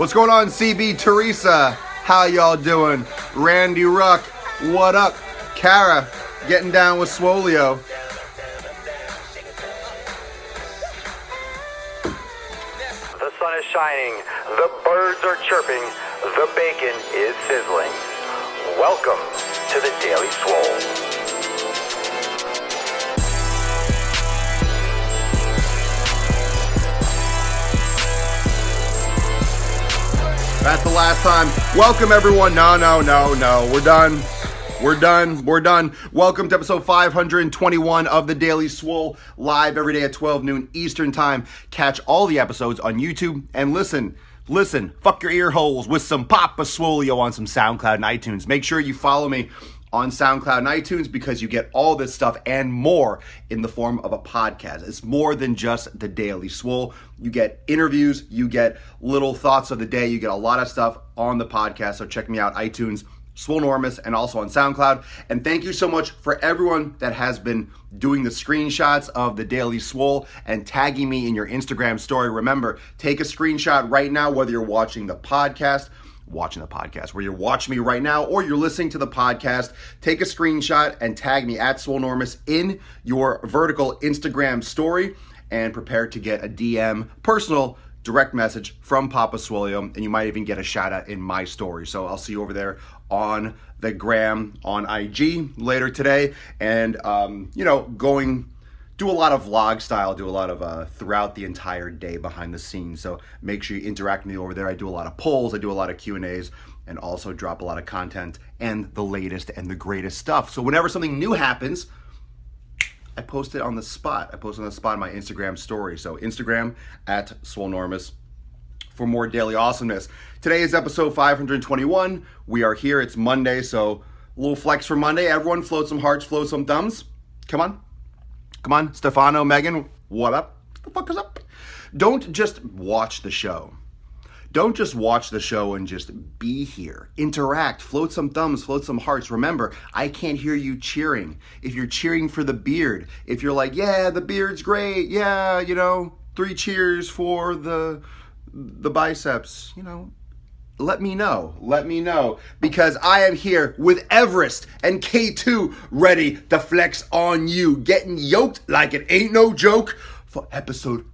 What's going on, CB Teresa? How y'all doing? Randy Ruck, what up? Kara, getting down with Swoleo. The sun is shining, the birds are chirping, the bacon is sizzling. Welcome to the Daily Swole. That's the last time. Welcome, everyone. No. We're done. Welcome to episode 521 of the Daily Swole, live every day at 12 noon Eastern time. Catch all the episodes on YouTube and listen, fuck your ear holes with some Papa Swoleo on some SoundCloud and iTunes. Make sure you follow me on SoundCloud and iTunes because you get all this stuff and more in the form of a podcast. It's more than just the Daily Swole. You get interviews, you get little thoughts of the day, you get a lot of stuff on the podcast. So check me out, iTunes, Swolenormous, and also on SoundCloud. And thank you so much for everyone that has been doing the screenshots of the Daily Swole and tagging me in your Instagram story. Remember, take a screenshot right now, whether you're watching the podcast, where you're watching me right now, or you're listening to the podcast. Take a screenshot and tag me at Swolenormous in your vertical Instagram story and prepare to get a DM, personal direct message from Papa Swoleo, and you might even get a shout out in my story. So I'll see you over there on the gram, on IG later today, and do a lot of vlog style, do a lot of throughout the entire day behind the scenes. So make sure you interact with me over there. I do a lot of polls, I do a lot of Q&As, and also drop a lot of content and the latest and the greatest stuff. So whenever something new happens, I post it on the spot. I post it on the spot in my Instagram story. So Instagram at Swolenormous for more daily awesomeness. Today is episode 521. We are here. It's Monday, so a little flex for Monday. Everyone float some hearts, float some thumbs. Come on, Stefano, Megan, what up? What the fuck is up? Don't just watch the show. Don't just watch the show and just be here. Interact, float some thumbs, float some hearts. Remember, I can't hear you cheering. If you're cheering for the beard, if you're like, yeah, the beard's great, yeah, 3 cheers for the biceps, let me know, because I am here with Everest and K2 ready to flex on you, getting yoked like it ain't no joke for episode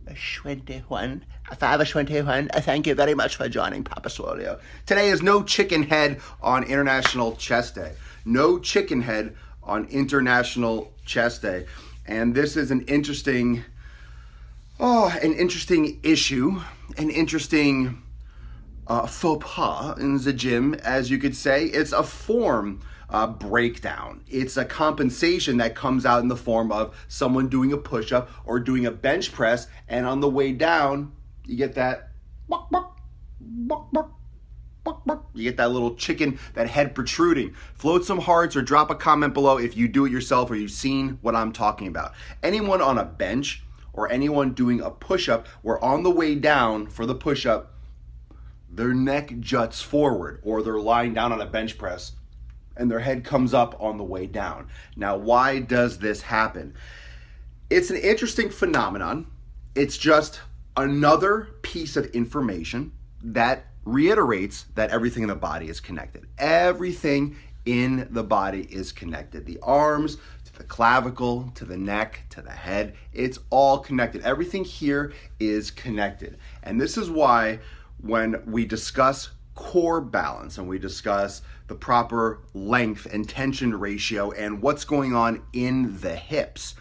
521. Thank you very much for joining Papa Swoleo. Today is No Chicken Head on International Chest Day. No Chicken Head on International Chest Day. And this is an interesting issue, an interesting faux pas in the gym, as you could say. It's a form breakdown. It's a compensation that comes out in the form of someone doing a push-up or doing a bench press, and on the way down, you get that you get that little chicken, that head protruding. Float some hearts or drop a comment below if you do it yourself or you've seen what I'm talking about. Anyone on a bench or anyone doing a push-up, where on the way down for the push-up, their neck juts forward, or they're lying down on a bench press and their head comes up on the way down. Now, why does this happen? It's an interesting phenomenon. It's just another piece of information that reiterates that everything in the body is connected. Everything in the body is connected. The arms, to the clavicle, to the neck, to the head, it's all connected. Everything here is connected. And this is why when we discuss core balance and we discuss the proper length and tension ratio and what's going on in the hips,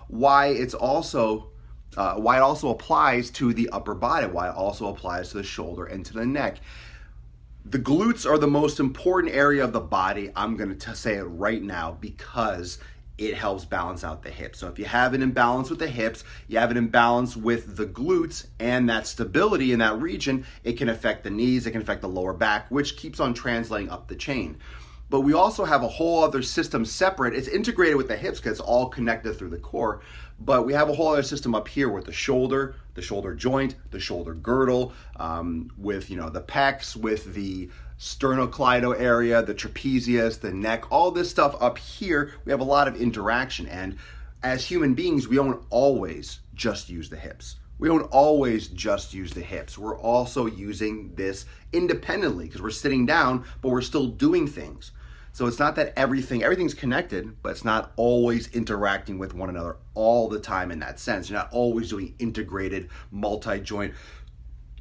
why it also applies to the upper body, why it also applies to the shoulder and to the neck. The glutes are the most important area of the body. I'm going to say it right now because it helps balance out the hips. So if you have an imbalance with the hips, you have an imbalance with the glutes, and that stability in that region, it can affect the knees, it can affect the lower back, which keeps on translating up the chain. But we also have a whole other system separate. It's integrated with the hips because it's all connected through the core. But we have a whole other system up here with the shoulder joint, the shoulder girdle, with the pecs, with the sternocleido area, the trapezius, the neck, all this stuff up here. We have a lot of interaction. And as human beings, we don't always just use the hips. We don't always just use the hips. We're also using this independently because we're sitting down, but we're still doing things. So it's not that everything's connected, but it's not always interacting with one another all the time in that sense. You're not always doing integrated, multi-joint,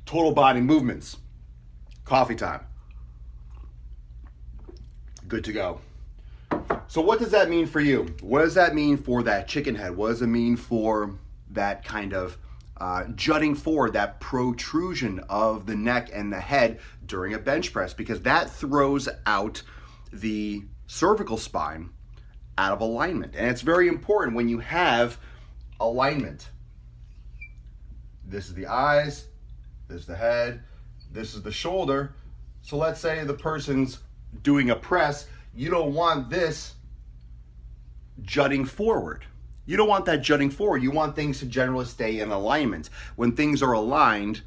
total body movements. Coffee time. Good to go. So what does that mean for you? What does that mean for that chicken head? What does it mean for that kind of jutting forward, that protrusion of the neck and the head during a bench press? Because that throws out the cervical spine out of alignment. And it's very important when you have alignment. This is the eyes, this is the head, this is the shoulder. So let's say the person's doing a press, you don't want this jutting forward. You don't want that jutting forward. You want things to generally stay in alignment. When things are aligned,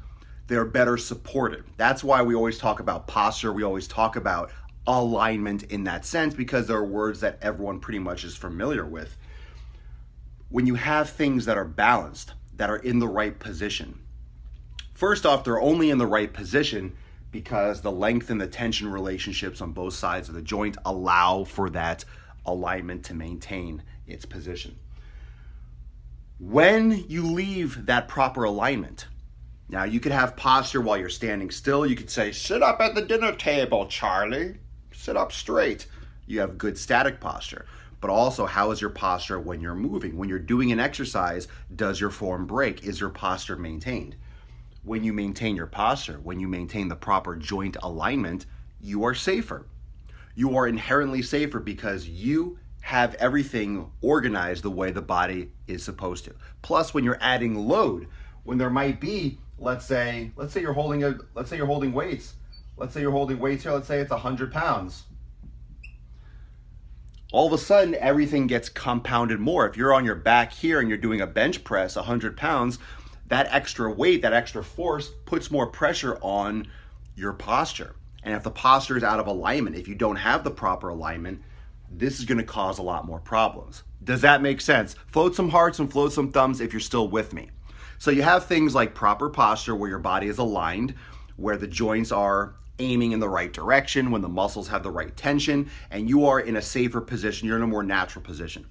they're better supported. That's why we always talk about posture. We always talk about alignment in that sense, because there are words that everyone pretty much is familiar with. When you have things that are balanced, that are in the right position, first off, they're only in the right position because the length and the tension relationships on both sides of the joint allow for that alignment to maintain its position. When you leave that proper alignment, now you could have posture while you're standing still. You could say, sit up at the dinner table, Charlie. Sit up straight. You have good static posture. But also, how is your posture when you're moving? When you're doing an exercise, does your form break? Is your posture maintained? When you maintain your posture, when you maintain the proper joint alignment, you are safer. You are inherently safer because you have everything organized the way the body is supposed to. Plus, when you're adding load, when there might be, let's say you're holding weights. Let's say you're holding weights here. Let's say it's 100 pounds. All of a sudden, everything gets compounded more. If you're on your back here and you're doing a bench press, 100 pounds, that extra weight, that extra force puts more pressure on your posture. And if the posture is out of alignment, if you don't have the proper alignment, this is going to cause a lot more problems. Does that make sense? Float some hearts and float some thumbs if you're still with me. So you have things like proper posture where your body is aligned, where the joints are aiming in the right direction, when the muscles have the right tension, and you are in a safer position, you're in a more natural position.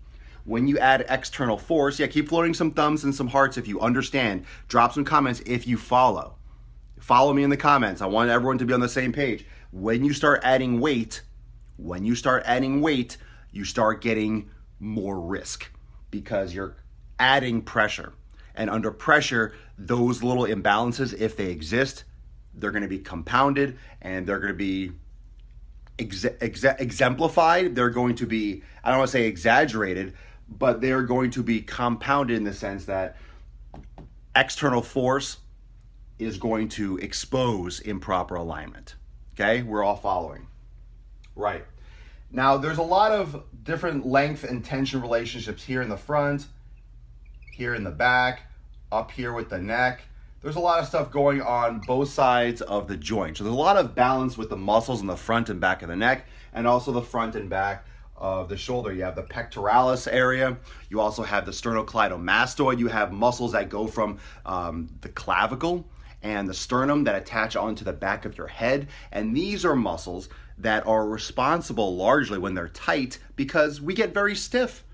When you add external force, keep floating some thumbs and some hearts if you understand. Drop some comments if you follow. Follow me in the comments. I want everyone to be on the same page. When you start adding weight, you start getting more risk because you're adding pressure. And under pressure, those little imbalances, if they exist, they're going to be compounded and they're going to be exemplified. They're going to be, I don't want to say exaggerated, but they're going to be compounded in the sense that external force is going to expose improper alignment. Okay, we're all following. Right. Now, there's a lot of different length and tension relationships here in the front, here in the back, up here with the neck. There's a lot of stuff going on both sides of the joint. So there's a lot of balance with the muscles in the front and back of the neck, and also the front and back of the shoulder. You have the pectoralis area. You also have the sternocleidomastoid. You have muscles that go from the clavicle and the sternum that attach onto the back of your head. And these are muscles that are responsible largely when they're tight because we get very stiff.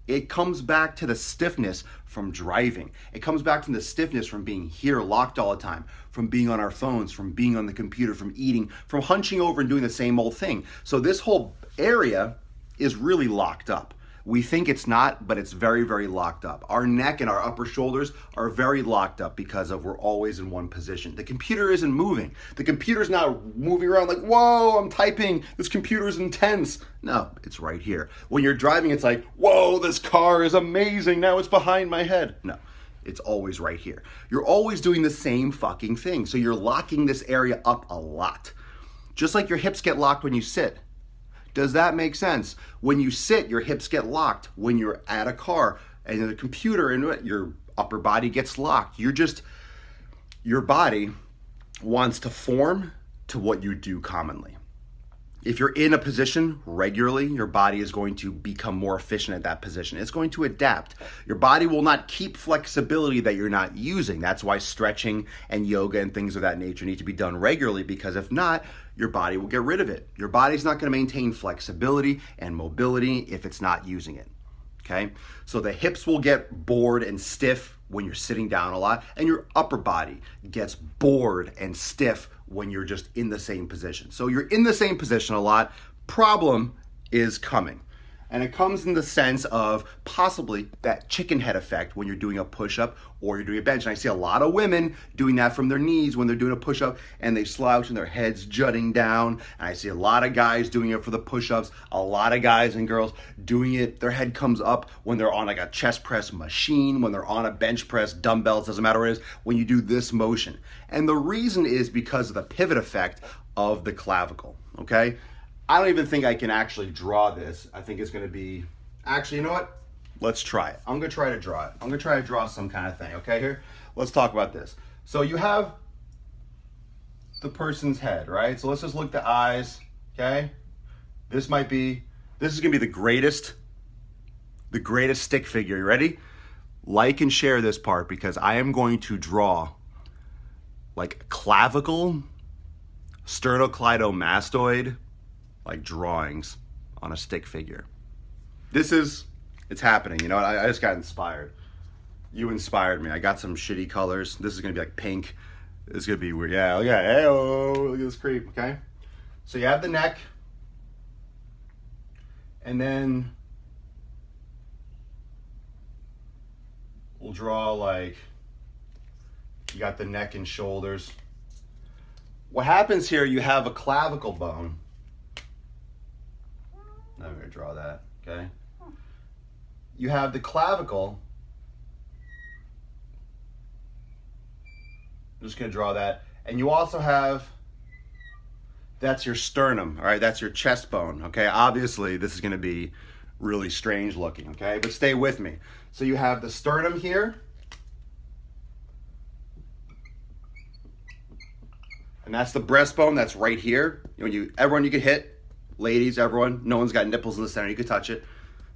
It comes back to the stiffness from driving. It comes back from the stiffness from being here locked all the time, from being on our phones, from being on the computer, from eating, from hunching over and doing the same old thing. So this whole area is really locked up. We think it's not, but it's very, very locked up. Our neck and our upper shoulders are very locked up because we're always in one position. The computer isn't moving. The computer's not moving around like, whoa, I'm typing. This computer is intense. No, it's right here. When you're driving, it's like, whoa, this car is amazing. Now it's behind my head. No, it's always right here. You're always doing the same fucking thing. So you're locking this area up a lot. Just like your hips get locked when you sit. Does that make sense? When you sit, your hips get locked. When you're at a car and the computer and your upper body gets locked, your body wants to form to what you do commonly. If you're in a position regularly, your body is going to become more efficient at that position. It's going to adapt. Your body will not keep flexibility that you're not using. That's why stretching and yoga and things of that nature need to be done regularly, because if not, your body will get rid of it. Your body's not going to maintain flexibility and mobility if it's not using it. Okay? So the hips will get bored and stiff when you're sitting down a lot, and your upper body gets bored and stiff when you're just in the same position. So you're in the same position a lot, problem is coming. And it comes in the sense of possibly that chicken head effect when you're doing a push-up or you're doing a bench. And I see a lot of women doing that from their knees when they're doing a push-up, and they slouch and their head's jutting down. And I see a lot of guys doing it for the push-ups, a lot of guys and girls doing it, their head comes up when they're on like a chest press machine, when they're on a bench press, dumbbells, doesn't matter what it is, when you do this motion. And the reason is because of the pivot effect of the clavicle, okay? I don't even think I can actually draw this. I think it's going to be, actually, you know what? Let's try it. I'm going to try to draw it. I'm going to try to draw some kind of thing, okay, here? Let's talk about this. So you have the person's head, right? So let's just look at the eyes, okay? This is going to be the greatest stick figure. You ready? Like and share this part, because I am going to draw like clavicle, sternocleidomastoid, like drawings on a stick figure. It's happening. You know what? I just got inspired. You inspired me. I got some shitty colors. This is gonna be like pink. This is gonna be weird. Yeah, look at it. Hey-oh, look at this creep, okay? So you have the neck, and then we'll draw like, you got the neck and shoulders. What happens here, you have a clavicle bone. I'm going to draw that, okay? You have the clavicle. I'm just going to draw that. And you also have, that's your sternum, all right? That's your chest bone, okay? Obviously, this is going to be really strange looking, okay? But stay with me. So you have the sternum here. And that's the breastbone, that's right here. Everyone you can hit. Ladies, everyone, no one's got nipples in the center, you can touch it,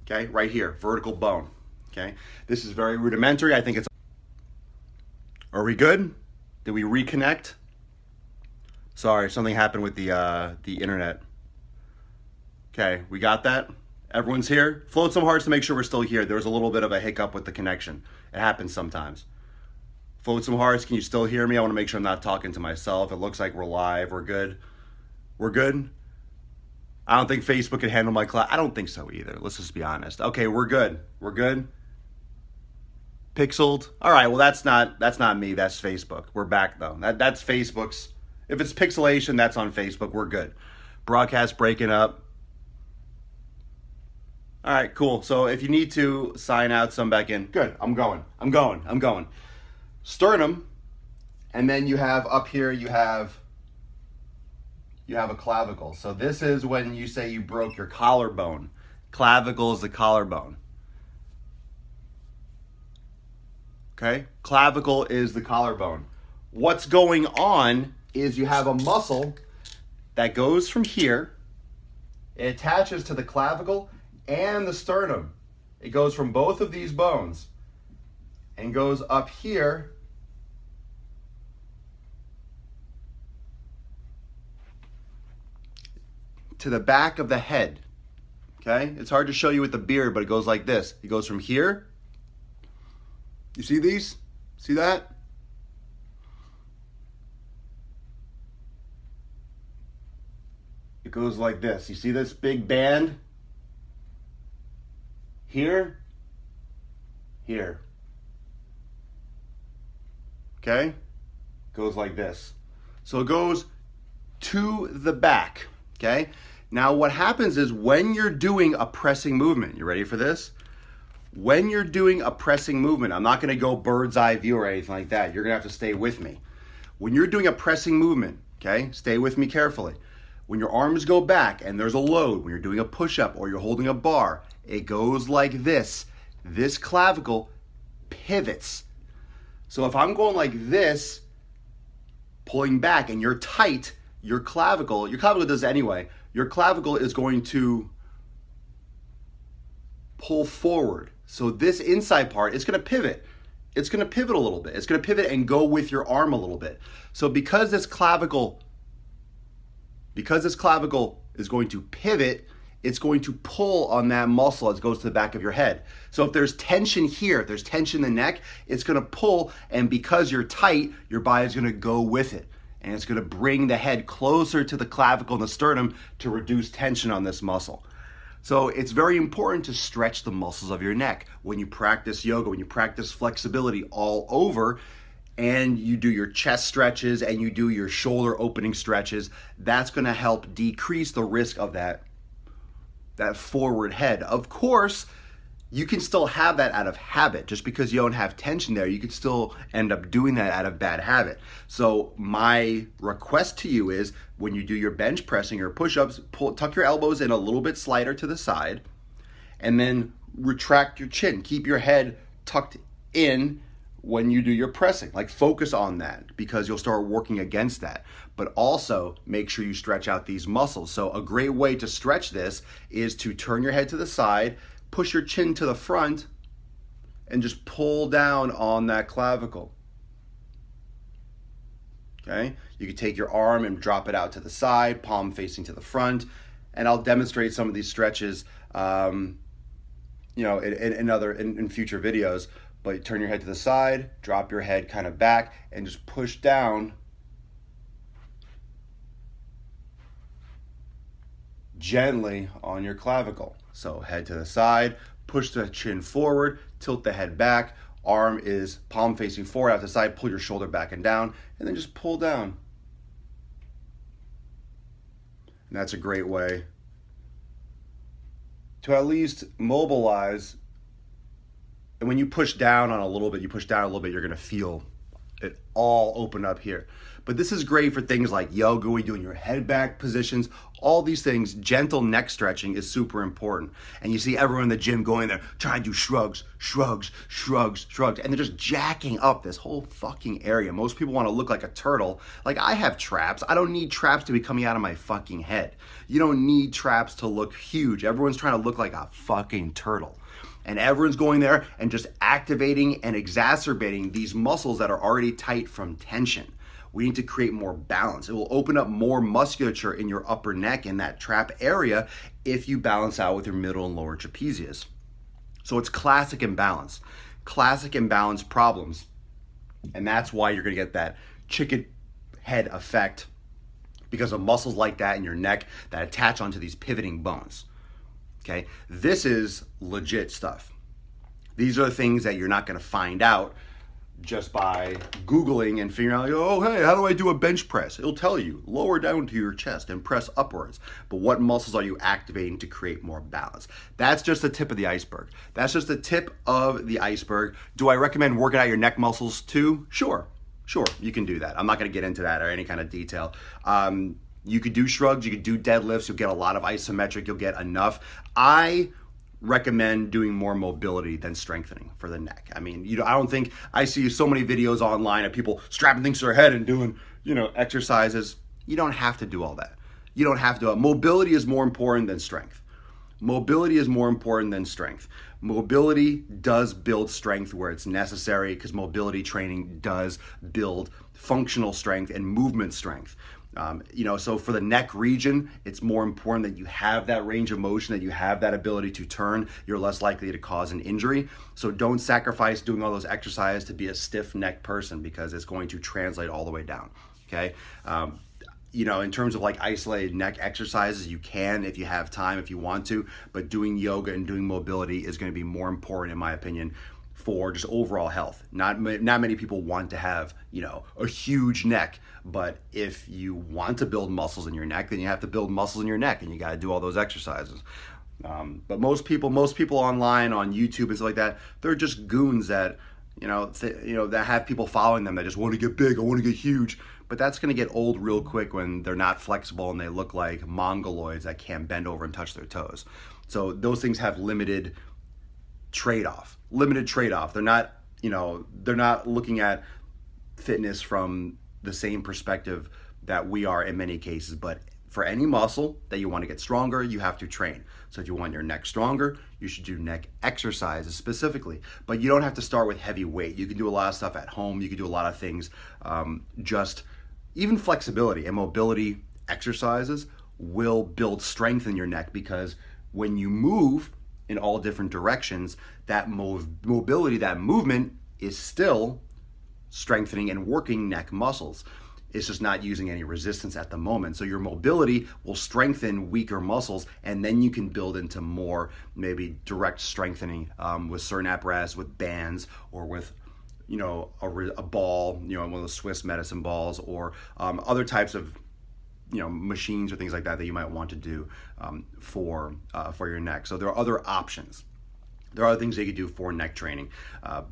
okay? Right here, vertical bone, okay? This is very rudimentary. I think it's, are we good? Did we reconnect? Sorry, something happened with the internet. Okay, we got that? Everyone's here? Float some hearts to make sure we're still here. There was a little bit of a hiccup with the connection. It happens sometimes. Float some hearts, can you still hear me? I wanna make sure I'm not talking to myself. It looks like we're live, we're good. We're good? I don't think Facebook can handle my class. I don't think so either. Let's just be honest. Okay, we're good. We're good. Pixeled. All right. Well, that's not me. That's Facebook. We're back though. That's Facebook's. If it's pixelation, that's on Facebook. We're good. Broadcast breaking up. All right. Cool. So if you need to sign out, some back in. Good. I'm going. Sternum, and then you have up here. You have a clavicle. So this is when you say you broke your collarbone. Clavicle is the collarbone. Okay? Clavicle is the collarbone. What's going on is you have a muscle that goes from here. It attaches to the clavicle and the sternum. It goes from both of these bones and goes up here to the back of the head, okay? It's hard to show you with the beard, but it goes like this. It goes from here. You see these? See that? It goes like this. You see this big band? Here. Here. Okay? Goes like this. So it goes to the back. Okay? Now what happens is when you're doing a pressing movement, you ready for this? When you're doing a pressing movement, I'm not going to go bird's eye view or anything like that. You're going to have to stay with me. When you're doing a pressing movement, okay, stay with me carefully. When your arms go back and there's a load, when you're doing a push-up or you're holding a bar, it goes like this. This clavicle pivots. So if I'm going like this, pulling back and you're tight, your clavicle does anyway, your clavicle is going to pull forward. So this inside part is going to pivot. It's going to pivot a little bit. It's going to pivot and go with your arm a little bit. So because this clavicle is going to pivot, it's going to pull on that muscle as it goes to the back of your head. So if there's tension here, if there's tension in the neck, it's going to pull, and because you're tight, your body's going to go with it. And it's going to bring the head closer to the clavicle and the sternum to reduce tension on this muscle. So it's very important to stretch the muscles of your neck. When you practice yoga, when you practice flexibility all over, and you do your chest stretches and you do your shoulder opening stretches, that's going to help decrease the risk of that forward head. Of course, you can still have that out of habit. Just because you don't have tension there, you could still end up doing that out of bad habit. So my request to you is, when you do your bench pressing or push-ups, tuck your elbows in a little bit slighter to the side, and then retract your chin. Keep your head tucked in when you do your pressing. Like, focus on that, because you'll start working against that. But also make sure you stretch out these muscles. So a great way to stretch this is to turn your head to the side, push your chin to the front, and just pull down on that clavicle. Okay? You can take your arm and drop it out to the side, palm facing to the front, and I'll demonstrate some of these stretches in future videos. But turn your head to the side, drop your head kind of back, and just push down gently on your clavicle. So head to the side, push the chin forward, tilt the head back, arm is palm facing forward out to the side, pull your shoulder back and down, and then just pull down. And that's a great way to at least mobilize. And when you push down a little bit, you're gonna feel it all open up here. But this is great for things like yoga, when you're doing your head back positions, all these things. Gentle neck stretching is super important. And you see everyone in the gym going there, trying to do shrugs, and they're just jacking up this whole fucking area. Most people wanna look like a turtle. Like, I have traps. I don't need traps to be coming out of my fucking head. You don't need traps to look huge. Everyone's trying to look like a fucking turtle. And everyone's going there and just activating and exacerbating these muscles that are already tight from tension. We need to create more balance. It will open up more musculature in your upper neck in that trap area if you balance out with your middle and lower trapezius. So it's classic imbalance problems. And that's why you're gonna get that chicken head effect, because of muscles like that in your neck that attach onto these pivoting bones. Okay, this is legit stuff. These are the things that you're not going to find out just by Googling and figuring out, oh, hey, how do I do a bench press? It'll tell you, lower down to your chest and press upwards. But what muscles are you activating to create more balance? That's just the tip of the iceberg. Do I recommend working out your neck muscles too? Sure, you can do that. I'm not going to get into that or any kind of detail. You could do shrugs, you could do deadlifts, you'll get a lot of isometric, you'll get enough. I recommend doing more mobility than strengthening for the neck. I mean, I don't think I see so many videos online of people strapping things to their head and doing, exercises. You don't have to do all that. You don't have to. Mobility is more important than strength. Mobility does build strength where it's necessary, because mobility training does build functional strength and movement strength. So for the neck region, it's more important that you have that range of motion, that you have that ability to turn. You're less likely to cause an injury. So don't sacrifice doing all those exercises to be a stiff neck person, because it's going to translate all the way down. Okay. In terms of like isolated neck exercises, you can, if you have time, if you want to, but doing yoga and doing mobility is going to be more important, in my opinion, for just overall health. Not many people want to have, a huge neck, but if you want to build muscles in your neck, then you have to build muscles in your neck, and you got to do all those exercises. But most people online on YouTube and stuff like that, they're just goons that, that have people following them that just want to get big, I want to get huge. But that's going to get old real quick when they're not flexible and they look like mongoloids that can't bend over and touch their toes. So those things have limited trade-off. They're not looking at fitness from the same perspective that we are in many cases. But for any muscle that you want to get stronger, you have to train. So if you want your neck stronger, you should do neck exercises specifically. But you don't have to start with heavy weight. You can do a lot of stuff at home. You can do a lot of things, just even flexibility and mobility exercises will build strength in your neck, because when you move in all different directions, that mobility, that movement is still strengthening and working neck muscles. It's just not using any resistance at the moment. So your mobility will strengthen weaker muscles, and then you can build into more maybe direct strengthening with certain apparatus, with bands, or with a ball, one of those Swiss medicine balls, or other types of machines or things like that you might want to do for your neck. So there are other options. There are other things that you can do for neck training.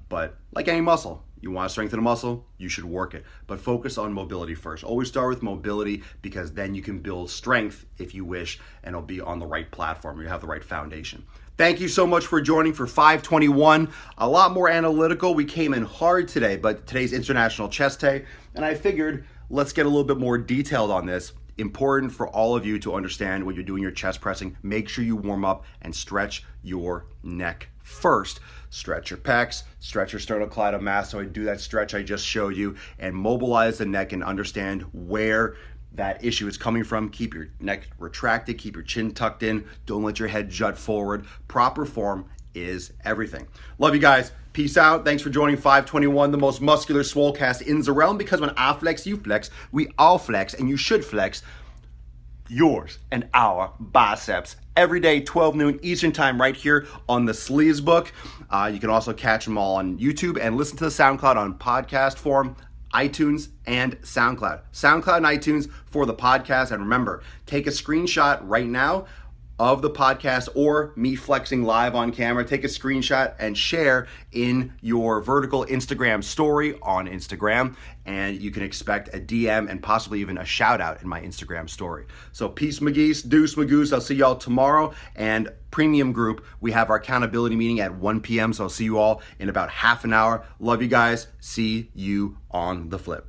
But like any muscle, you want to strengthen a muscle, you should work it. But focus on mobility first. Always start with mobility, because then you can build strength if you wish, and it'll be on the right platform. You have the right foundation. Thank you so much for joining for 521. A lot more analytical. We came in hard today, but today's International Chest Day, and I figured let's get a little bit more detailed on this. Important for all of you to understand when you're doing your chest pressing. Make sure you warm up and stretch your neck first. Stretch your pecs, stretch your sternocleidomastoid, do that stretch I just showed you, and mobilize the neck and understand where that issue is coming from. Keep your neck retracted, keep your chin tucked in, don't let your head jut forward. Proper form is everything. Love you guys. Peace out. Thanks for joining 521, the most muscular Swolecast in the realm, because when I flex, you flex, we all flex, and you should flex yours and our biceps every day, 12 noon Eastern time, right here on the Sleeves Book. You can also catch them all on YouTube and listen to the SoundCloud on podcast form, iTunes and SoundCloud. SoundCloud and iTunes for the podcast. And remember, take a screenshot right now of the podcast or me flexing live on camera. Take a screenshot and share in your vertical Instagram story on Instagram, and you can expect a DM and possibly even a shout out in my Instagram story. So peace McGeese, deuce Magoose. I'll see y'all tomorrow. And premium group, we have our accountability meeting at 1 p.m. So I'll see you all in about half an hour. Love you guys. See you on the flip.